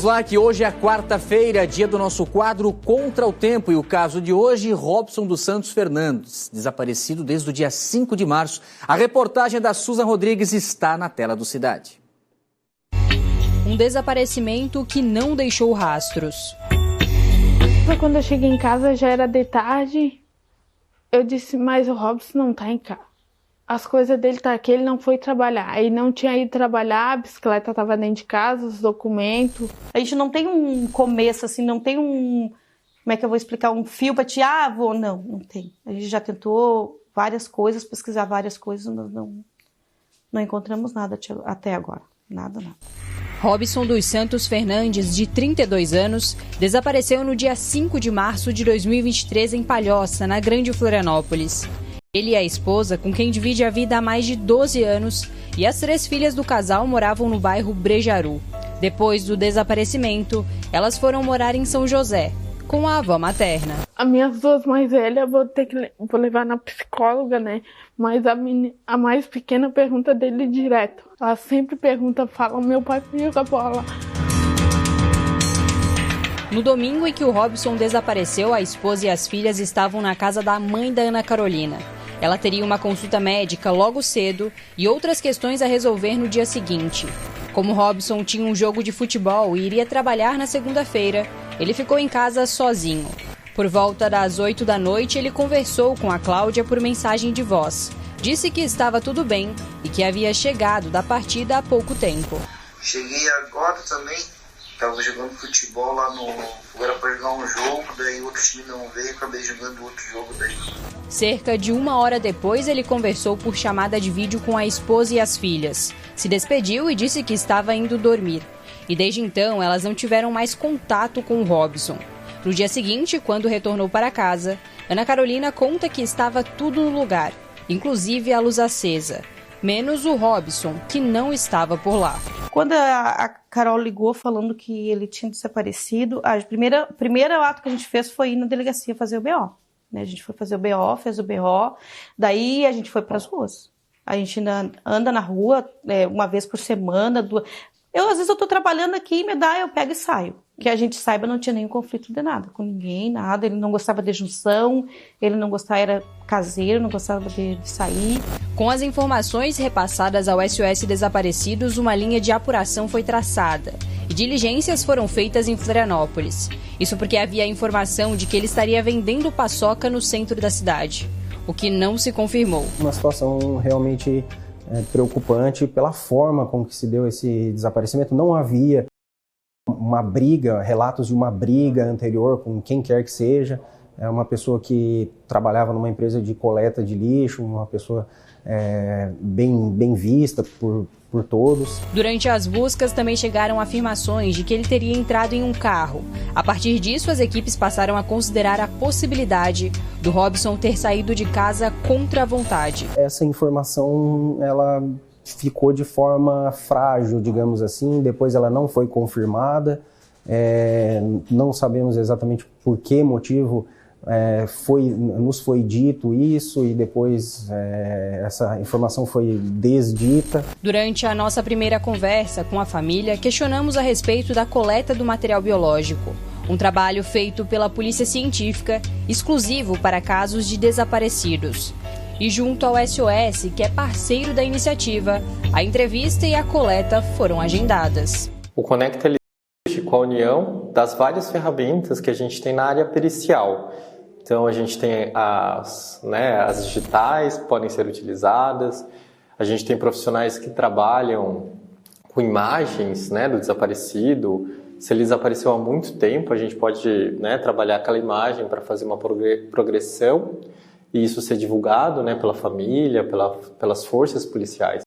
Vamos lá que hoje é quarta-feira, dia do nosso quadro Contra o Tempo. E o caso de hoje, Robson dos Santos Fernandes, desaparecido desde o dia 5 de março. A reportagem da Susan Rodrigues está na tela do Cidade. Um desaparecimento que não deixou rastros. Quando eu cheguei em casa já era de tarde. Eu disse, mas o Robson não tá em casa. As coisas dele tá aqui, ele não foi trabalhar. Aí não tinha ido trabalhar, a bicicleta tava dentro de casa, os documentos. A gente não tem um começo, assim, não tem um... Como é que eu vou explicar? Um fio pra te... vou... Não tem. A gente já tentou várias coisas, pesquisar várias coisas, mas não encontramos nada até agora. Nada. Robson dos Santos Fernandes, de 32 anos, desapareceu no dia 5 de março de 2023 em Palhoça, na Grande Florianópolis. Ele e a esposa, com quem divide a vida há mais de 12 anos, e as 3 filhas do casal moravam no bairro Brejaru. Depois do desaparecimento, elas foram morar em São José, com a avó materna. As minhas 2 mais velhas vou levar na psicóloga, né? Mas a mais pequena pergunta dele direto. Ela sempre pergunta, fala, meu pai joga bola. No domingo em que o Robson desapareceu, a esposa e as filhas estavam na casa da mãe da Ana Carolina. Ela teria uma consulta médica logo cedo e outras questões a resolver no dia seguinte. Como Robson tinha um jogo de futebol e iria trabalhar na segunda-feira, ele ficou em casa sozinho. Por volta das 8 da noite, ele conversou com a Cláudia por mensagem de voz. Disse que estava tudo bem e que havia chegado da partida há pouco tempo. Cheguei agora também, estava jogando futebol lá no... Era para jogar um jogo, daí outro time não veio, acabei jogando outro jogo daí. Cerca de 1 hora depois, ele conversou por chamada de vídeo com a esposa e as filhas. Se despediu e disse que estava indo dormir. E desde então, elas não tiveram mais contato com o Robson. No dia seguinte, quando retornou para casa, Ana Carolina conta que estava tudo no lugar, inclusive a luz acesa, menos o Robson, que não estava por lá. Quando a Carol ligou falando que ele tinha desaparecido, a primeira ato que a gente fez foi ir na delegacia fazer o BO. Né? A gente foi fazer o BO, fez o BO, daí a gente foi para as ruas. A gente anda na rua 1 vez por semana, 2... Às vezes eu tô trabalhando aqui, eu pego e saio. Que a gente saiba, não tinha nenhum conflito de nada, com ninguém, nada. Ele não gostava de junção, ele não gostava, era caseiro, não gostava de sair. Com as informações repassadas ao SOS Desaparecidos, uma linha de apuração foi traçada e diligências foram feitas em Florianópolis. Isso porque havia a informação de que ele estaria vendendo paçoca no centro da cidade, o que não se confirmou. Uma situação realmente preocupante pela forma com que se deu esse desaparecimento. Não havia uma briga, relatos de uma briga anterior com quem quer que seja. É uma pessoa que trabalhava numa empresa de coleta de lixo, uma pessoa bem vista por todos. Durante as buscas também chegaram afirmações de que ele teria entrado em um carro. A partir disso, as equipes passaram a considerar a possibilidade do Robson ter saído de casa contra a vontade. Essa informação, ela ficou de forma frágil, digamos assim, depois ela não foi confirmada, não sabemos exatamente por que motivo nos foi dito isso e depois essa informação foi desdita. Durante a nossa primeira conversa com a família, questionamos a respeito da coleta do material biológico, um trabalho feito pela Polícia Científica, exclusivo para casos de desaparecidos. E junto ao SOS, que é parceiro da iniciativa, a entrevista e a coleta foram agendadas. O Conecta existe com a união das várias ferramentas que a gente tem na área pericial. Então a gente tem as digitais que podem ser utilizadas, a gente tem profissionais que trabalham com imagens do desaparecido. Se ele desapareceu há muito tempo, a gente pode trabalhar aquela imagem para fazer uma progressão e isso ser divulgado pela família, pelas forças policiais.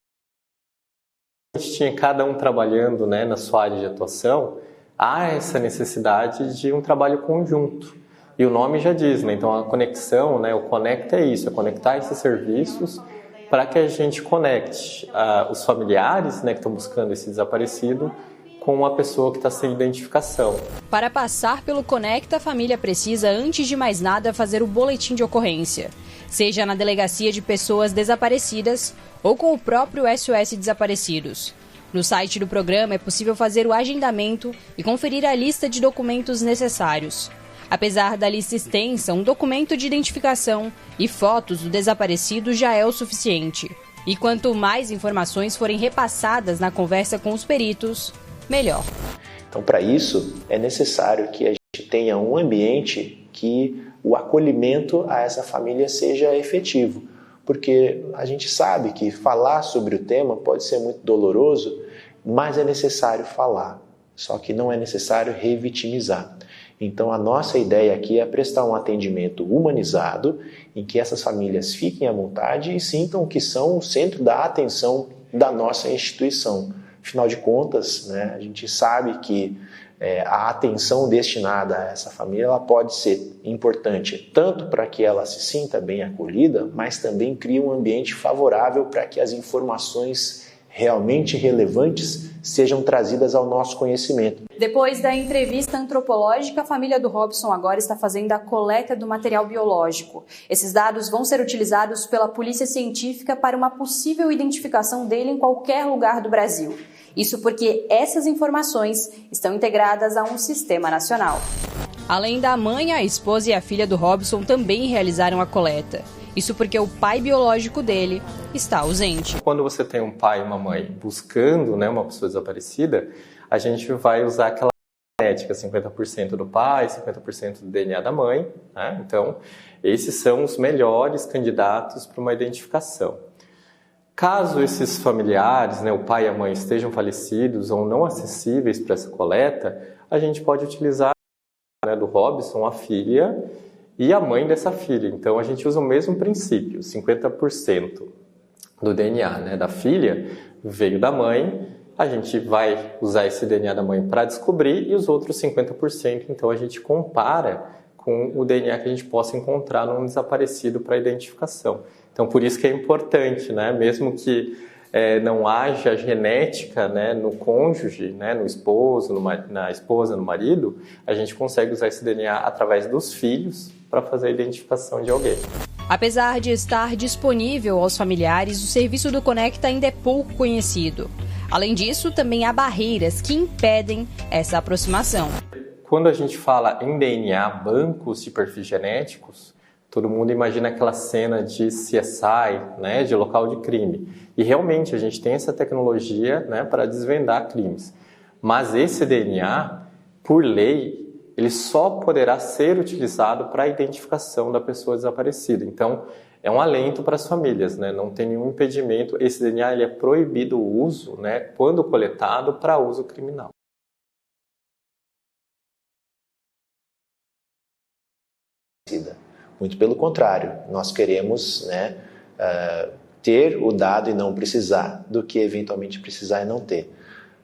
A gente tinha cada um trabalhando na sua área de atuação, há essa necessidade de um trabalho conjunto. E o nome já diz, então a conexão, o Conecta é isso, é conectar esses serviços para que a gente conecte os familiares que estão buscando esse desaparecido com a pessoa que está sem identificação. Para passar pelo Conecta, a família precisa, antes de mais nada, fazer o boletim de ocorrência, seja na Delegacia de Pessoas Desaparecidas ou com o próprio SOS Desaparecidos. No site do programa é possível fazer o agendamento e conferir a lista de documentos necessários. Apesar da lista extensa, um documento de identificação e fotos do desaparecido já é o suficiente. E quanto mais informações forem repassadas na conversa com os peritos, melhor. Então, para isso, é necessário que a gente tenha um ambiente que o acolhimento a essa família seja efetivo. Porque a gente sabe que falar sobre o tema pode ser muito doloroso, mas é necessário falar. Só que não é necessário revitimizar. Então, a nossa ideia aqui é prestar um atendimento humanizado, em que essas famílias fiquem à vontade e sintam que são o centro da atenção da nossa instituição. Afinal de contas, né, a gente sabe que a atenção destinada a essa família ela pode ser importante tanto para que ela se sinta bem acolhida, mas também cria um ambiente favorável para que as informações realmente relevantes sejam trazidas ao nosso conhecimento. Depois da entrevista antropológica, a família do Robson agora está fazendo a coleta do material biológico. Esses dados vão ser utilizados pela Polícia Científica para uma possível identificação dele em qualquer lugar do Brasil. Isso porque essas informações estão integradas a um sistema nacional. Além da mãe, a esposa e a filha do Robson também realizaram a coleta. Isso porque o pai biológico dele está ausente. Quando você tem um pai e uma mãe buscando, né, uma pessoa desaparecida, a gente vai usar aquela genética, 50% do pai, 50% do DNA da mãe, né? Então, esses são os melhores candidatos para uma identificação. Caso esses familiares, né, o pai e a mãe estejam falecidos ou não acessíveis para essa coleta, a gente pode utilizar, né, do Robson, a filha e a mãe dessa filha. Então, a gente usa o mesmo princípio, 50% do DNA, né, da filha veio da mãe, a gente vai usar esse DNA da mãe para descobrir e os outros 50%, então a gente compara com o DNA que a gente possa encontrar num desaparecido para identificação. Então, por isso que é importante, né, mesmo que não haja genética, né, no cônjuge, né, no esposo, na esposa, no marido, a gente consegue usar esse DNA através dos filhos para fazer a identificação de alguém. Apesar de estar disponível aos familiares, o serviço do Conecta ainda é pouco conhecido. Além disso, também há barreiras que impedem essa aproximação. Quando a gente fala em DNA, bancos de perfis genéticos, todo mundo imagina aquela cena de CSI, né, de local de crime. E realmente a gente tem essa tecnologia, né, para desvendar crimes. Mas esse DNA, por lei, ele só poderá ser utilizado para a identificação da pessoa desaparecida. Então, é um alento para as famílias, né? Não tem nenhum impedimento. Esse DNA ele é proibido o uso, né, quando coletado, para uso criminal. Muito pelo contrário, nós queremos, né, ter o dado e não precisar, do que eventualmente precisar e não ter.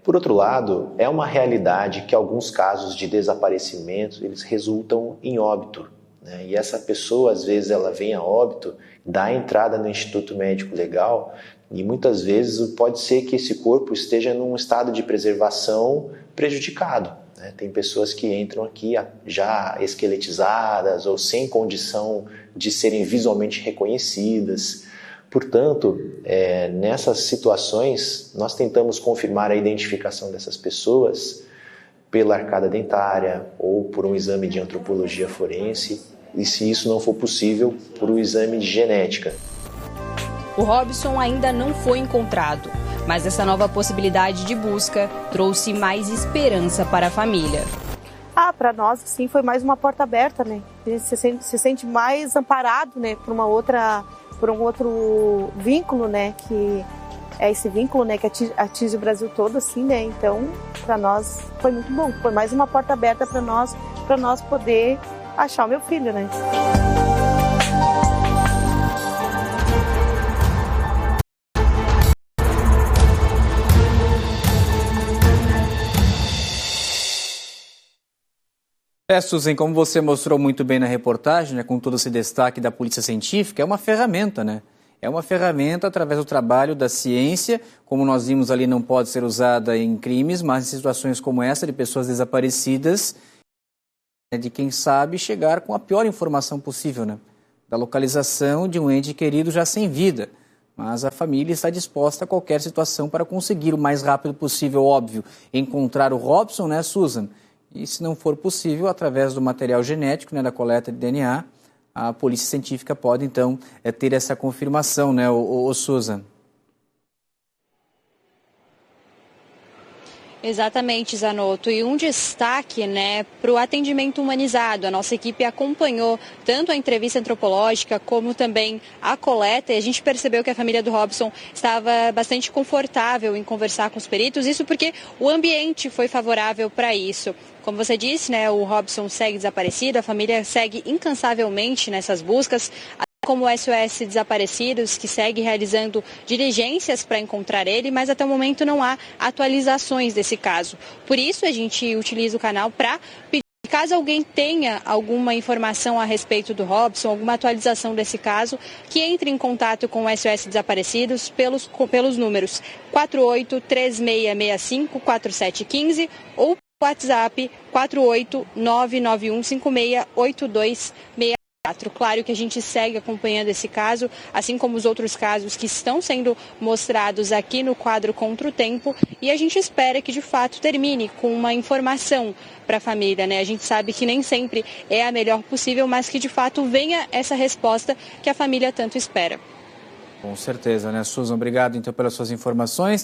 Por outro lado, é uma realidade que alguns casos de desaparecimento eles resultam em óbito, né? E essa pessoa, às vezes, ela vem a óbito, dá entrada no Instituto Médico Legal e muitas vezes pode ser que esse corpo esteja num estado de preservação prejudicado. Tem pessoas que entram aqui já esqueletizadas ou sem condição de serem visualmente reconhecidas. Portanto, nessas situações, nós tentamos confirmar a identificação dessas pessoas pela arcada dentária ou por um exame de antropologia forense e, se isso não for possível, por um exame de genética. O Robson ainda não foi encontrado, mas essa nova possibilidade de busca trouxe mais esperança para a família. Para nós, sim, foi mais uma porta aberta, né? A gente se sente mais amparado, né, por um outro vínculo, né, que é esse vínculo, né, que atinge o Brasil todo, assim, né? Então, para nós foi muito bom. Foi mais uma porta aberta para nós poder achar o meu filho, né? Susan, como você mostrou muito bem na reportagem, né, com todo esse destaque da Polícia Científica, é uma ferramenta, né? É uma ferramenta através do trabalho da ciência, como nós vimos ali, não pode ser usada em crimes, mas em situações como essa, de pessoas desaparecidas, de quem sabe chegar com a pior informação possível, né? Da localização de um ente querido já sem vida. mas a família está disposta a qualquer situação para conseguir o mais rápido possível, óbvio, encontrar o Robson, né, Susan? E se não for possível, através do material genético, né, da coleta de DNA, a polícia científica pode, então, ter essa confirmação, né, o Susan? Exatamente, Zanotto. E um destaque, né, para o atendimento humanizado. A nossa equipe acompanhou tanto a entrevista antropológica como também a coleta. E a gente percebeu que a família do Robson estava bastante confortável em conversar com os peritos. Isso porque o ambiente foi favorável para isso. Como você disse, né, o Robson segue desaparecido, a família segue incansavelmente nessas buscas, como o SOS Desaparecidos, que segue realizando diligências para encontrar ele, mas até o momento não há atualizações desse caso. Por isso, a gente utiliza o canal para pedir, caso alguém tenha alguma informação a respeito do Robson, alguma atualização desse caso, que entre em contato com o SOS Desaparecidos pelos números 4836654715 ou WhatsApp 48991568264. Claro que a gente segue acompanhando esse caso, assim como os outros casos que estão sendo mostrados aqui no quadro Contra o Tempo, e a gente espera que de fato termine com uma informação para a família, né? A gente sabe que nem sempre é a melhor possível, mas que de fato venha essa resposta que a família tanto espera. Com certeza, né, Susan? Obrigado então pelas suas informações.